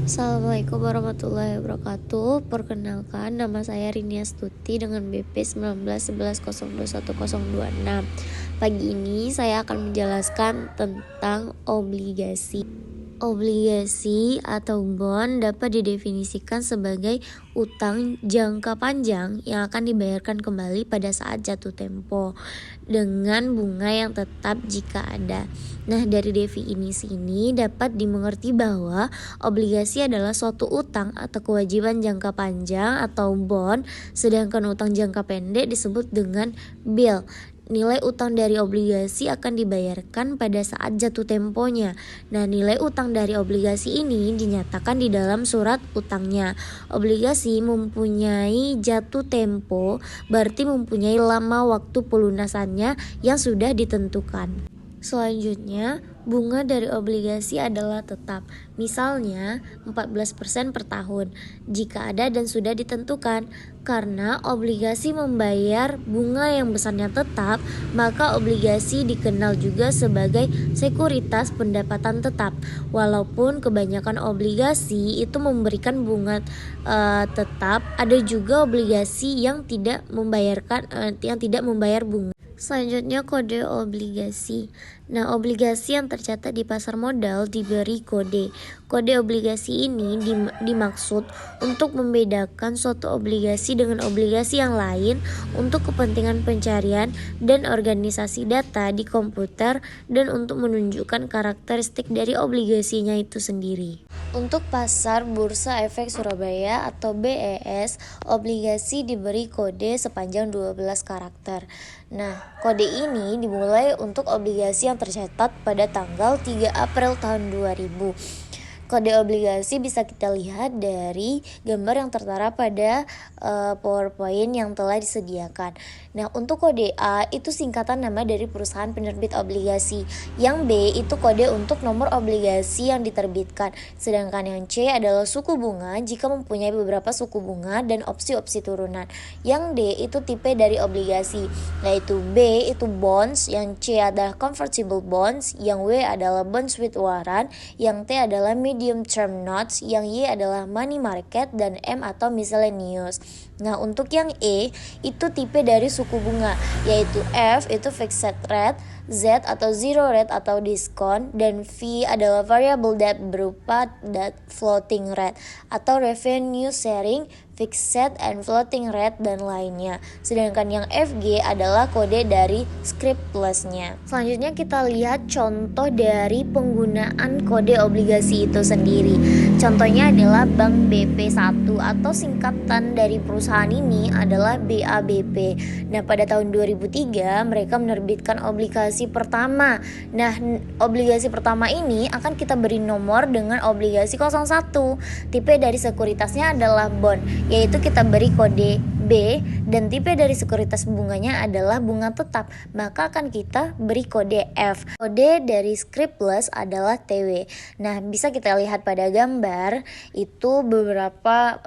Assalamualaikum warahmatullahi wabarakatuh. Perkenalkan, nama saya Rinia Stuti dengan BP 1911021026. Pagi ini saya akan menjelaskan tentang obligasi. Obligasi atau bond dapat didefinisikan sebagai utang jangka panjang yang akan dibayarkan kembali pada saat jatuh tempo dengan bunga yang tetap jika ada. Nah, dari definisi ini dapat dimengerti bahwa obligasi adalah suatu utang atau kewajiban jangka panjang atau bond, sedangkan utang jangka pendek disebut dengan bill. Nilai utang dari obligasi akan dibayarkan pada saat jatuh temponya. Nah, nilai utang dari obligasi ini dinyatakan di dalam surat utangnya. Obligasi mempunyai jatuh tempo, berarti mempunyai lama waktu pelunasannya yang sudah ditentukan. Selanjutnya, bunga dari obligasi adalah tetap. Misalnya 14% per tahun jika ada dan sudah ditentukan. Karena obligasi membayar bunga yang besarnya tetap, maka obligasi dikenal juga sebagai sekuritas pendapatan tetap. Walaupun kebanyakan obligasi itu memberikan bunga tetap, ada juga obligasi yang tidak membayar bunga. Selanjutnya, kode obligasi. Nah, obligasi yang tercatat di pasar modal diberi kode. Kode obligasi ini dimaksud untuk membedakan suatu obligasi dengan obligasi yang lain untuk kepentingan pencarian dan organisasi data di komputer dan untuk menunjukkan karakteristik dari obligasinya itu sendiri. Untuk pasar Bursa Efek Surabaya atau BES, obligasi diberi kode sepanjang 12 karakter. Nah, kode ini dimulai untuk obligasi yang tercatat pada tanggal 3 April tahun 2000. Kode obligasi bisa kita lihat dari gambar yang tertera pada PowerPoint yang telah disediakan. Nah, untuk kode A itu singkatan nama dari perusahaan penerbit obligasi. Yang B itu kode untuk nomor obligasi yang diterbitkan. Sedangkan yang C adalah suku bunga jika mempunyai beberapa suku bunga dan opsi-opsi turunan. Yang D itu tipe dari obligasi, yaitu B itu bonds, yang C adalah convertible bonds, yang W adalah bonds with warrant, yang T adalah medium term notes, yang Y adalah money market, dan M atau miscellaneous. Nah, untuk yang E itu tipe dari suku bunga, yaitu F itu fixed rate, Z atau zero rate atau diskon, dan V adalah variable rate berupa floating rate atau revenue sharing, fixed and floating rate, dan lainnya. Sedangkan yang FG adalah kode dari script plusnya. Selanjutnya kita lihat contoh dari penggunaan kode obligasi itu sendiri. Contohnya adalah Bank BP1 atau singkatan dari perusahaan ini adalah BABP. Nah, pada tahun 2003 mereka menerbitkan obligasi pertama. Nah, obligasi pertama ini akan kita beri nomor dengan obligasi 01. Tipe dari sekuritasnya adalah bond, yaitu kita beri kode B, dan tipe dari sekuritas bunganya adalah bunga tetap, maka akan kita beri kode F. Kode dari script plus adalah TW. Nah, bisa kita lihat pada gambar itu beberapa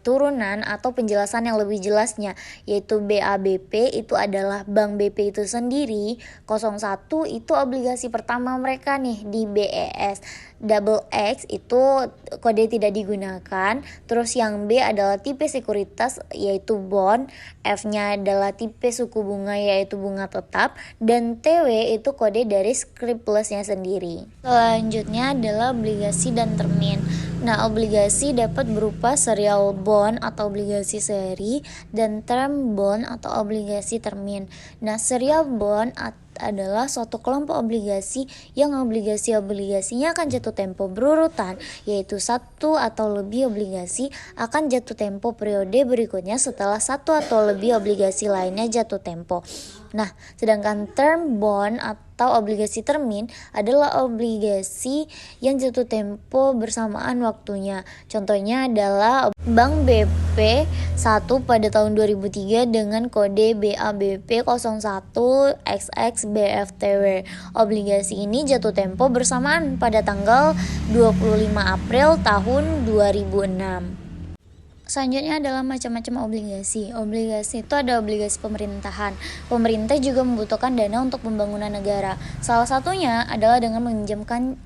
turunan atau penjelasan yang lebih jelasnya, yaitu BABP itu adalah Bank BP itu sendiri, 01 itu obligasi pertama mereka nih di BES. Double X itu kode tidak digunakan. Terus yang B adalah tipe sekuritas yaitu bond, F-nya adalah tipe suku bunga yaitu bunga tetap, dan TW itu kode dari script plusnya sendiri. Selanjutnya adalah obligasi dan termin. Nah, obligasi dapat berupa serial bond atau obligasi seri dan term bond atau obligasi termin. Nah, serial bond adalah suatu kelompok obligasi yang obligasinya akan jatuh tempo berurutan, yaitu satu atau lebih obligasi akan jatuh tempo periode berikutnya setelah satu atau lebih obligasi lainnya jatuh tempo. Nah, sedangkan term bond atau obligasi termin adalah obligasi yang jatuh tempo bersamaan waktunya. Contohnya adalah Bank BP 1 pada tahun 2003 dengan kode BABP 01 XX BFTW. Obligasi ini jatuh tempo bersamaan pada tanggal 25 April tahun 2006. Selanjutnya adalah macam-macam obligasi. Obligasi itu ada obligasi pemerintahan. Pemerintah juga membutuhkan dana untuk pembangunan negara. Salah satunya adalah dengan meminjamkan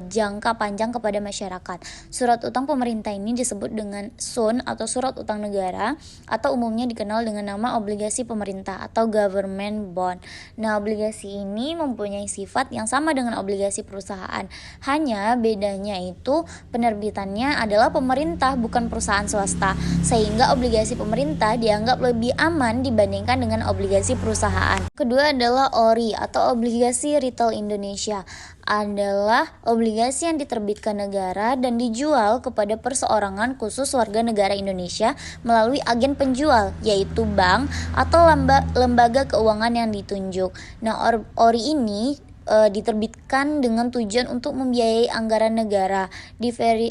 jangka panjang kepada masyarakat. Surat utang pemerintah ini disebut dengan SUN atau surat utang negara, atau umumnya dikenal dengan nama obligasi pemerintah atau government bond. Nah, obligasi ini mempunyai sifat yang sama dengan obligasi perusahaan. Hanya bedanya itu penerbitannya adalah pemerintah, bukan perusahaan swasta. Sehingga obligasi pemerintah dianggap lebih aman dibandingkan dengan obligasi perusahaan. Kedua adalah ORI atau obligasi retail Indonesia. Adalah obligasi yang diterbitkan negara dan dijual kepada perseorangan khusus warga negara Indonesia melalui agen penjual, yaitu bank atau lembaga keuangan yang ditunjuk. Nah, ORI ini diterbitkan dengan tujuan untuk membiayai anggaran negara,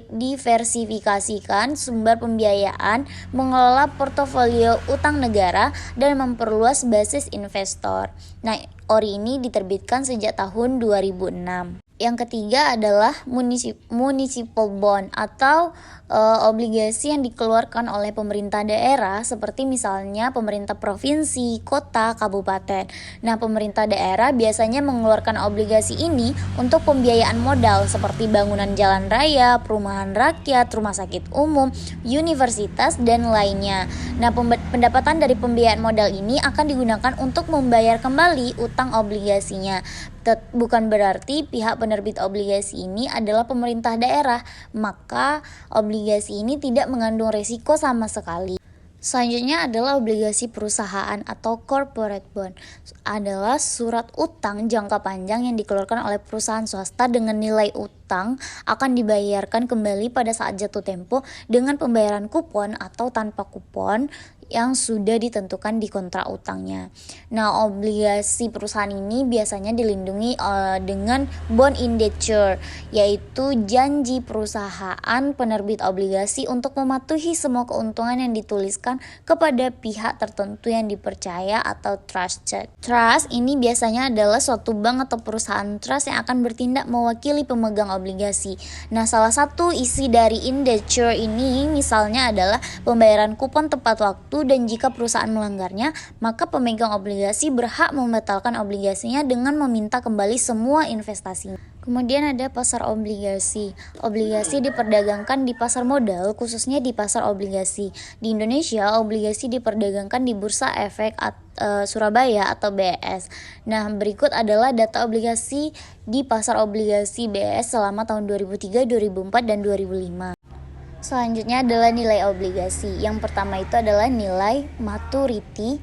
diversifikasikan sumber pembiayaan, mengelola portofolio utang negara, dan memperluas basis investor. Nah, ORI ini diterbitkan sejak tahun 2006. Yang ketiga adalah municipal bond atau obligasi yang dikeluarkan oleh pemerintah daerah, seperti misalnya pemerintah provinsi, kota, kabupaten. Nah, pemerintah daerah biasanya mengeluarkan obligasi ini untuk pembiayaan modal seperti bangunan jalan raya, perumahan rakyat, rumah sakit umum, universitas, dan lainnya. Nah, pendapatan dari pembiayaan modal ini akan digunakan untuk membayar kembali utang obligasinya. Bukan berarti pihak penerbit obligasi ini adalah pemerintah daerah, maka obligasi ini tidak mengandung risiko sama sekali. Selanjutnya adalah obligasi perusahaan atau corporate bond. Adalah surat utang jangka panjang yang dikeluarkan oleh perusahaan swasta dengan nilai utang akan dibayarkan kembali pada saat jatuh tempo dengan pembayaran kupon atau tanpa kupon yang sudah ditentukan di kontrak utangnya. Nah, obligasi perusahaan ini biasanya dilindungi dengan bond indenture, yaitu janji perusahaan penerbit obligasi untuk mematuhi semua keuntungan yang dituliskan kepada pihak tertentu yang dipercaya atau trusted. Trust ini biasanya adalah suatu bank atau perusahaan trust yang akan bertindak mewakili pemegang obligasi. Nah, salah satu isi dari indenture ini misalnya adalah pembayaran kupon tepat waktu, dan jika perusahaan melanggarnya, maka pemegang obligasi berhak membatalkan obligasinya dengan meminta kembali semua investasinya. Kemudian ada pasar obligasi. Obligasi diperdagangkan di pasar modal, khususnya di pasar obligasi. Di Indonesia, obligasi diperdagangkan di Bursa Efek Surabaya atau BES. Nah, berikut adalah data obligasi di pasar obligasi BES selama tahun 2003, 2004, dan 2005. Selanjutnya adalah nilai obligasi. Yang pertama itu adalah nilai maturity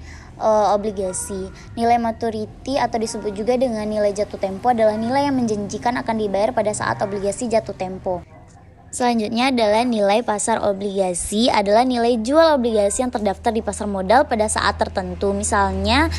obligasi. Nilai maturity atau disebut juga dengan nilai jatuh tempo adalah nilai yang menjanjikan akan dibayar pada saat obligasi jatuh tempo. Selanjutnya adalah nilai pasar obligasi, adalah nilai jual obligasi yang terdaftar di pasar modal pada saat tertentu. Misalnya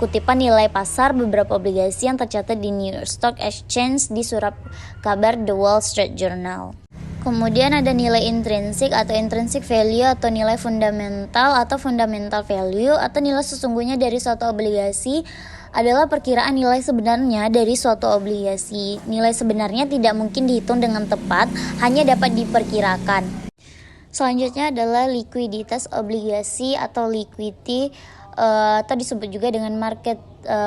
kutipan nilai pasar beberapa obligasi yang tercatat di New York Stock Exchange di surat kabar The Wall Street Journal. Kemudian ada nilai intrinsik atau intrinsic value, atau nilai fundamental atau fundamental value, atau nilai sesungguhnya dari suatu obligasi adalah perkiraan nilai sebenarnya dari suatu obligasi. Nilai sebenarnya tidak mungkin dihitung dengan tepat, hanya dapat diperkirakan. Selanjutnya adalah likuiditas obligasi atau liquidity, atau disebut juga dengan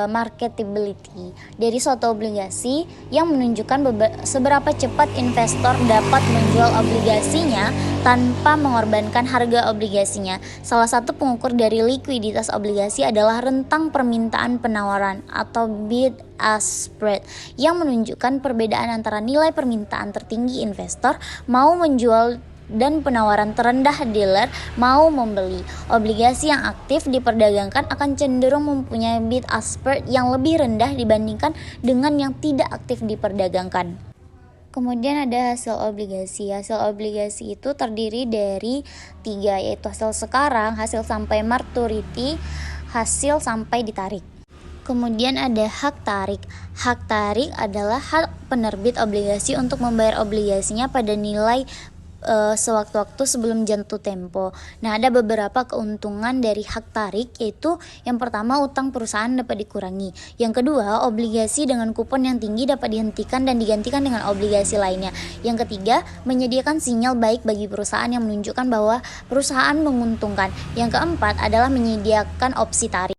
marketability dari suatu obligasi, yang menunjukkan seberapa cepat investor dapat menjual obligasinya tanpa mengorbankan harga obligasinya. Salah satu pengukur dari likuiditas obligasi adalah rentang permintaan penawaran atau bid ask spread, yang menunjukkan perbedaan antara nilai permintaan tertinggi investor mau menjual dan penawaran terendah dealer mau membeli. Obligasi yang aktif diperdagangkan akan cenderung mempunyai bid ask spread yang lebih rendah dibandingkan dengan yang tidak aktif diperdagangkan. Kemudian ada hasil obligasi. Hasil obligasi itu terdiri dari 3, yaitu hasil sekarang, hasil sampai maturity, hasil sampai ditarik. Kemudian ada hak tarik. Hak tarik adalah hak penerbit obligasi untuk membayar obligasinya pada nilai sewaktu-waktu sebelum jatuh tempo. Nah, ada beberapa keuntungan dari hak tarik, yaitu yang pertama, utang perusahaan dapat dikurangi. Yang kedua, obligasi dengan kupon yang tinggi dapat dihentikan dan digantikan dengan obligasi lainnya. Yang ketiga, menyediakan sinyal baik bagi perusahaan yang menunjukkan bahwa perusahaan menguntungkan. Yang keempat adalah menyediakan opsi tarik.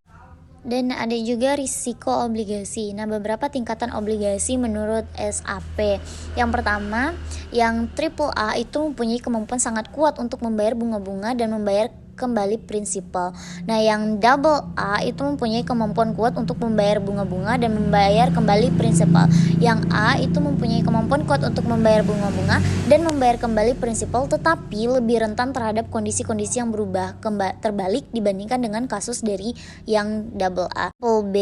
Dan ada juga risiko obligasi. Nah, beberapa tingkatan obligasi menurut SAP. Yang pertama, yang triple A itu mempunyai kemampuan sangat kuat untuk membayar bunga-bunga dan membayar kembali prinsipal. Nah, yang double A itu mempunyai kemampuan kuat untuk membayar bunga-bunga dan membayar kembali prinsipal. Yang A itu mempunyai kemampuan kuat untuk membayar bunga-bunga dan membayar kembali prinsipal, tetapi lebih rentan terhadap kondisi-kondisi yang berubah terbalik dibandingkan dengan kasus dari yang double A. Triple B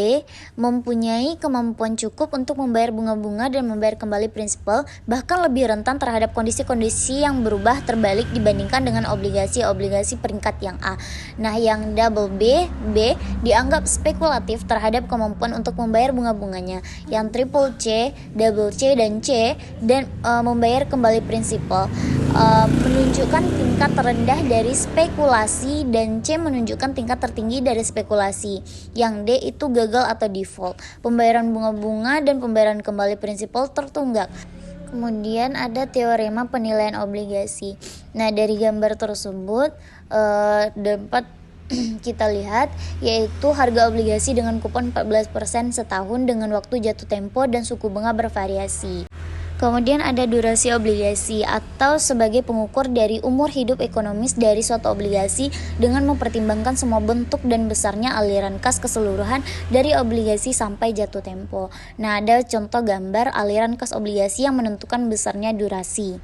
mempunyai kemampuan cukup untuk membayar bunga-bunga dan membayar kembali prinsipal, bahkan lebih rentan terhadap kondisi-kondisi yang berubah terbalik dibandingkan dengan obligasi-obligasi peringkat yang A. Nah, yang double B dianggap spekulatif terhadap kemampuan untuk membayar bunga-bunganya. Yang triple C, double C, dan C membayar kembali prinsipal menunjukkan tingkat terendah dari spekulasi, dan C menunjukkan tingkat tertinggi dari spekulasi. Yang D itu gagal atau default. Pembayaran bunga-bunga dan pembayaran kembali prinsipal tertunggak. Kemudian ada teorema penilaian obligasi. Nah, dari gambar tersebut dapat kita lihat, yaitu harga obligasi dengan kupon 14% setahun dengan waktu jatuh tempo dan suku bunga bervariasi. Kemudian ada durasi obligasi, atau sebagai pengukur dari umur hidup ekonomis dari suatu obligasi dengan mempertimbangkan semua bentuk dan besarnya aliran kas keseluruhan dari obligasi sampai jatuh tempo. Nah, ada contoh gambar aliran kas obligasi yang menentukan besarnya durasi.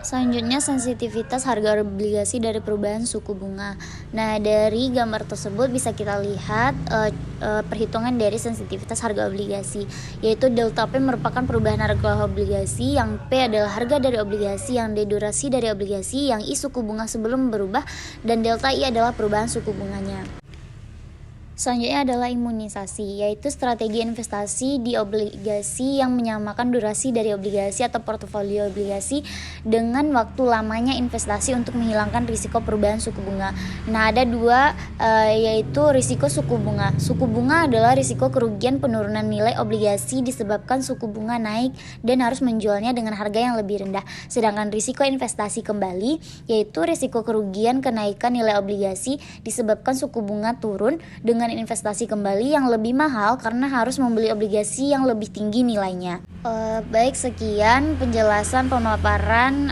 Selanjutnya, sensitivitas harga obligasi dari perubahan suku bunga. Nah, dari gambar tersebut bisa kita lihat perhitungan dari sensitivitas harga obligasi, yaitu delta P merupakan perubahan harga obligasi, yang P adalah harga dari obligasi, yang D durasi dari obligasi, yang I suku bunga sebelum berubah, dan delta I adalah perubahan suku bunganya. Selanjutnya adalah imunisasi, yaitu strategi investasi di obligasi yang menyamakan durasi dari obligasi atau portofolio obligasi dengan waktu lamanya investasi untuk menghilangkan risiko perubahan suku bunga. Nah, ada dua, yaitu risiko suku bunga. Suku bunga adalah risiko kerugian penurunan nilai obligasi disebabkan suku bunga naik dan harus menjualnya dengan harga yang lebih rendah. Sedangkan risiko investasi kembali, yaitu risiko kerugian kenaikan nilai obligasi disebabkan suku bunga turun dengan investasi kembali yang lebih mahal karena harus membeli obligasi yang lebih tinggi nilainya. Baik, sekian penjelasan pemaparan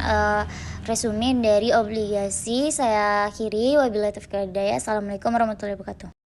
resume dari obligasi. Saya akhiri. Wabillahi taufiq wal hidayah. Assalamualaikum warahmatullahi wabarakatuh.